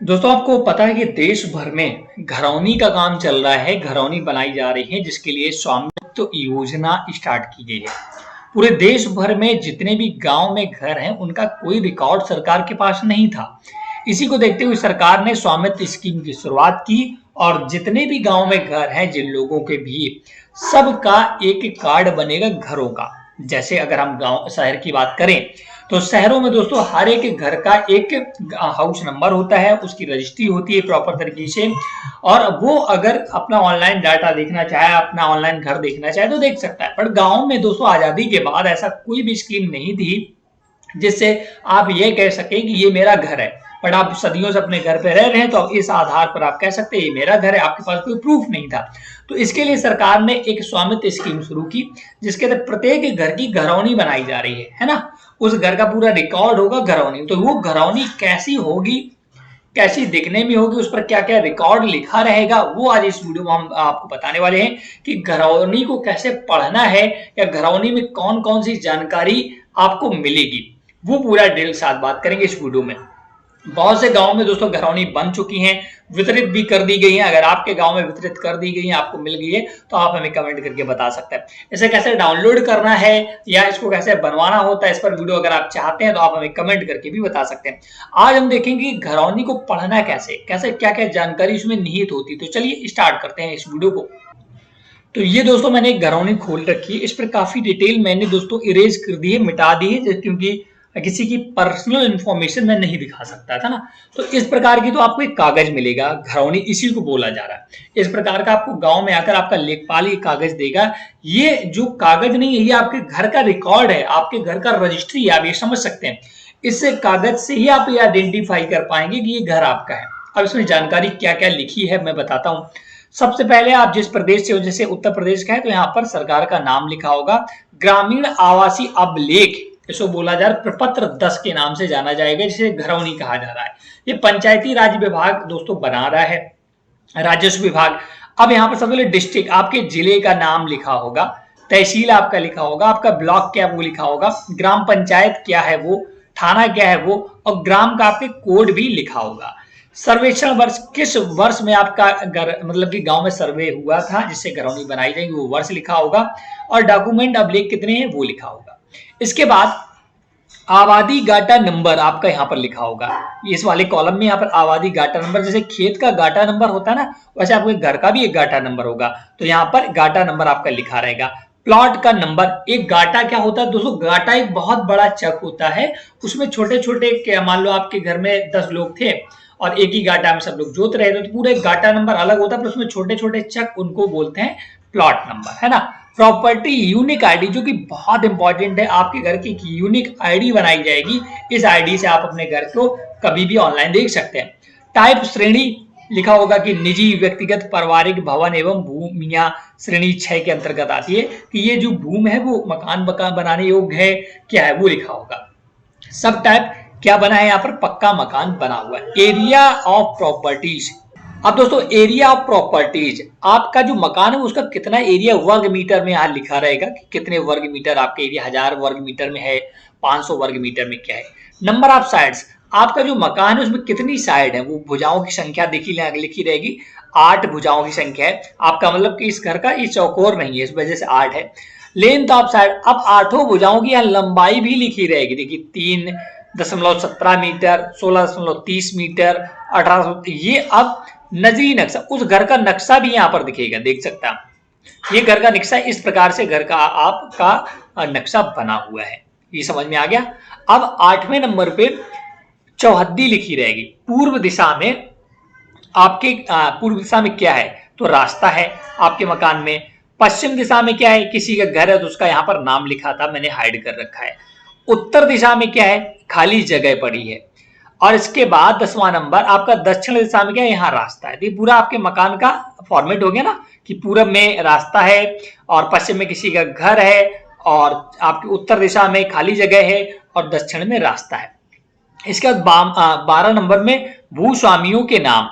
दोस्तों आपको पता है कि देश भर में घरौनी का काम चल रहा है, घरौनी बनाई जा रही है जिसके लिए स्वामित्व योजना स्टार्ट की गई है। पूरे देश भर में जितने भी गांव में घर हैं उनका कोई रिकॉर्ड सरकार के पास नहीं था। इसी को देखते हुए सरकार ने स्वामित्व स्कीम की शुरुआत की और जितने भी गांव में घर हैं जिन लोगों के भी सबका एक कार्ड बनेगा घरों का। जैसे अगर हम गांव शहर की बात करें तो शहरों में दोस्तों हर एक घर का एक हाउस नंबर होता है, उसकी रजिस्ट्री होती है प्रॉपर तरीके से। और वो अगर अपना ऑनलाइन डाटा देखना चाहे, अपना ऑनलाइन घर देखना चाहे तो देख सकता है। पर गांव में दोस्तों आजादी के बाद ऐसा कोई भी स्कीम नहीं थी जिससे आप ये कह सके कि ये मेरा घर है। बट आप सदियों से अपने घर पे रह रहे हैं तो इस आधार पर आप कह सकते हैं ये मेरा घर है, आपके पास कोई प्रूफ नहीं था। तो इसके लिए सरकार ने एक स्वामित्व स्कीम शुरू की जिसके तहत प्रत्येक घर की घरौनी बनाई जा रही है ना। उस घर का पूरा रिकॉर्ड होगा घरौनी। तो वो घरौनी कैसी होगी, कैसी दिखने में होगी, उस पर क्या क्या रिकॉर्ड लिखा रहेगा, वो आज इस वीडियो में हम आपको बताने वाले हैं कि घरौनी को कैसे पढ़ना है या घरौनी में कौन कौन सी जानकारी आपको मिलेगी। वो पूरा डिटेल के साथ बात करेंगे इस वीडियो में। बहुत से गांव में दोस्तों घरौनी बन चुकी हैं, वितरित भी कर दी गई हैं। अगर आपके गांव में वितरित कर दी गई हैं, आपको मिल गई है, तो आप हमें कमेंट करके बता सकते हैं। इसे कैसे डाउनलोड करना है या इसको कैसे बनवाना होता है, इस पर वीडियो अगर आप चाहते हैं तो आप हमें कमेंट करके भी बता सकते हैं। आज हम देखेंगे घरौनी को पढ़ना कैसे कैसे, क्या क्या जानकारी उसमें निहित होती है। तो चलिए स्टार्ट करते हैं इस वीडियो को। तो ये दोस्तों मैंने एक घरौनी खोल रखी है, इस पर काफी डिटेल मैंने दोस्तों इरेज कर दी है, मिटा दी है, क्योंकि किसी की पर्सनल इंफॉर्मेशन मैं नहीं दिखा सकता था ना। तो इस प्रकार की तो आपको एक कागज मिलेगा, घरौनी इसी को बोला जा रहा है। इस प्रकार का आपको गांव में आकर आपका लेखपाल ये कागज देगा। ये जो कागज नहीं है, ये आपके घर का रिकॉर्ड है, आपके घर का रजिस्ट्री है, आप ये समझ सकते हैं। इस कागज से ही आप ये आइडेंटिफाई कर पाएंगे कि ये घर आपका है। अब इसमें जानकारी क्या क्या लिखी है मैं बताता हूँ। सबसे पहले आप जिस प्रदेश से हो, जैसे उत्तर प्रदेश का है तो यहाँ पर सरकार का नाम लिखा होगा। ग्रामीण आवासीय अभिलेख इसको बोला जा रहा है, प्रपत्र 10 के नाम से जाना जाएगा, जिसे घरौनी कहा जा रहा है। ये पंचायती राज विभाग दोस्तों बना रहा है, राजस्व विभाग। अब यहाँ पर सबसे पहले डिस्ट्रिक्ट, आपके जिले का नाम लिखा होगा, तहसील आपका लिखा होगा, आपका ब्लॉक क्या है वो लिखा होगा, ग्राम पंचायत क्या है वो, थाना क्या है वो, और ग्राम का आपके कोड भी लिखा होगा। सर्वेक्षण वर्ष, किस वर्ष में आपका मतलब कि गांव में सर्वे हुआ था जिससे घरौनी बनाई जाएगी, वो वर्ष लिखा होगा। और डॉक्यूमेंट अभिलेख कितने हैं वो लिखा होगा। इसके बाद आबादी गाटा नंबर आपका यहाँ पर लिखा होगा। इस वाले कॉलम में यहाँ पर आबादी गाटा नंबर, जैसे खेत का गाटा नंबर होता है ना, वैसे आपके घर का भी एक गाटा नंबर होगा। तो यहाँ पर गाटा नंबर आपका लिखा रहेगा। प्लॉट का नंबर, एक गाटा क्या होता है दोस्तों, गाटा एक बहुत बड़ा चक होता है। उसमें छोटे छोटे, मान लो आपके घर में 10 लोग थे और एक ही गाटा में सब लोग जोत रहे थे, तो पूरे गाटा नंबर अलग होता है, पर उसमें छोटे छोटे चक, उनको बोलते हैं प्लॉट नंबर, है ना। प्रॉपर्टी यूनिक आईडी, जो कि बहुत इंपॉर्टेंट है, आपके घर की यूनिक आईडी बनाई जाएगी। इस आईडी से आप अपने घर को कभी भी ऑनलाइन देख सकते हैं। टाइप श्रेणी लिखा होगा कि निजी, व्यक्तिगत, पारिवारिक, भवन एवं भूमियां श्रेणी 6 के अंतर्गत आती है, कि ये जो भूमि है वो मकान बनाने योग्य है क्या है वो लिखा होगा। सब टाइप क्या बना है, यहाँ पर पक्का मकान बना हुआ है। एरिया ऑफ प्रॉपर्टीज, अब दोस्तों एरिया ऑफ प्रॉपर्टीज, आपका जो मकान है उसका कितना एरिया वर्ग मीटर में यहाँ लिखा रहेगा कि कितने वर्ग मीटर आपका एरिया, 1000 वर्ग मीटर में है, 500 वर्ग मीटर में क्या है। नंबर ऑफ साइड्स, आपका जो मकान है उसमें कितनी साइड है, वो भुजाओं की संख्या लिखी रहेगी। 8 भुजाओं की संख्या है आपका, मतलब कि इस घर का ये चौकोर नहीं है, इस वजह से 8 है। लेंथ ऑफ साइड, अब 8 भुजाओं की यहाँ लंबाई भी लिखी रहेगी। देखिए 3.17 मीटर, 16.30 मीटर, 18, ये अब नजरी नक्शा, उस घर का नक्शा भी यहाँ पर दिखेगा, देख सकते हैं। ये घर का नक्शा, इस प्रकार से घर का आपका नक्शा बना हुआ है। ये समझ में आ गया। अब 8वें नंबर पे चौहद्दी लिखी रहेगी। पूर्व दिशा में आपके पूर्व दिशा में क्या है, तो रास्ता है आपके मकान में। पश्चिम दिशा में क्या है, किसी का घर है तो उसका यहाँ पर नाम लिखा था, मैंने हाइड कर रखा है। उत्तर दिशा में क्या है, खाली जगह पड़ी है। और इसके बाद 10वां नंबर आपका दक्षिण दिशा में क्या है, यहाँ रास्ता है। ये पूरा आपके मकान का फॉर्मेट हो गया ना, कि पूरब में रास्ता है और पश्चिम में किसी का घर है और आपकी उत्तर दिशा में खाली जगह है और दक्षिण में रास्ता है। इसके बाद 12 नंबर में भूस्वामियों के नाम,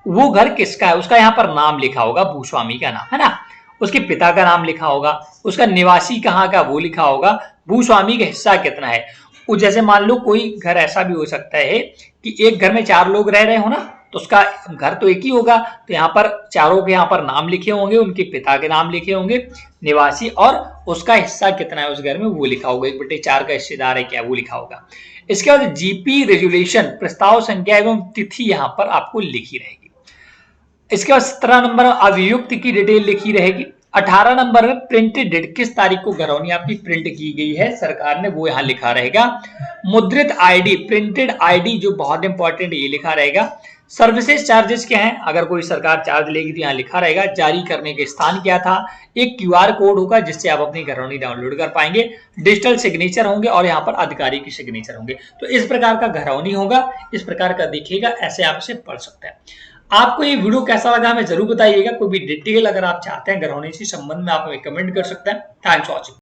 वो घर किसका है उसका यहाँ पर नाम लिखा होगा, भूस्वामी का नाम, है ना। उसके पिता का नाम लिखा होगा, उसका निवासी कहाँ का वो लिखा होगा, भूस्वामी का हिस्सा कितना है। जैसे मान लो कोई घर ऐसा भी हो सकता है कि एक घर में 4 लोग रह रहे हो ना, तो उसका घर तो एक ही होगा, तो यहाँ पर चारों के यहाँ पर नाम लिखे होंगे, उनके पिता के नाम लिखे होंगे, निवासी, और उसका हिस्सा कितना है उस घर में वो लिखा होगा, 1/4 का हिस्सेदार है क्या वो लिखा होगा। इसके बाद जीपी रेजुलेशन प्रस्ताव संख्या एवं तिथि यहाँ पर आपको लिखी रहेगी। इसके बाद 17 नंबर अभियुक्त की डिटेल लिखी रहेगी। 18 नंबर में प्रिंटेड डेट, किस तारीख को घरौनी आपकी प्रिंट की गई है सरकार ने, वो यहाँ लिखा रहेगा। मुद्रित आईडी, प्रिंटेड आईडी जो बहुत इंपॉर्टेंट, ये लिखा रहेगा। सर्विसेज चार्जेस क्या है, अगर कोई सरकार चार्ज लेगी तो यहाँ लिखा रहेगा। जारी करने के स्थान क्या था, एक क्यूआर कोड होगा जिससे आप अपनी घरौनी डाउनलोड कर पाएंगे। डिजिटल सिग्नेचर होंगे और यहाँ पर अधिकारी की सिग्नेचर होंगे। तो इस प्रकार का घरौनी होगा, इस प्रकार का दिखेगा, ऐसे आप इसे पढ़ सकते हैं। आपको ये वीडियो कैसा लगा हमें जरूर बताइएगा। कोई भी डिटेल अगर आप चाहते हैं घरौनी से संबंध में आप हमें कमेंट कर सकते हैं। Thanks for watching.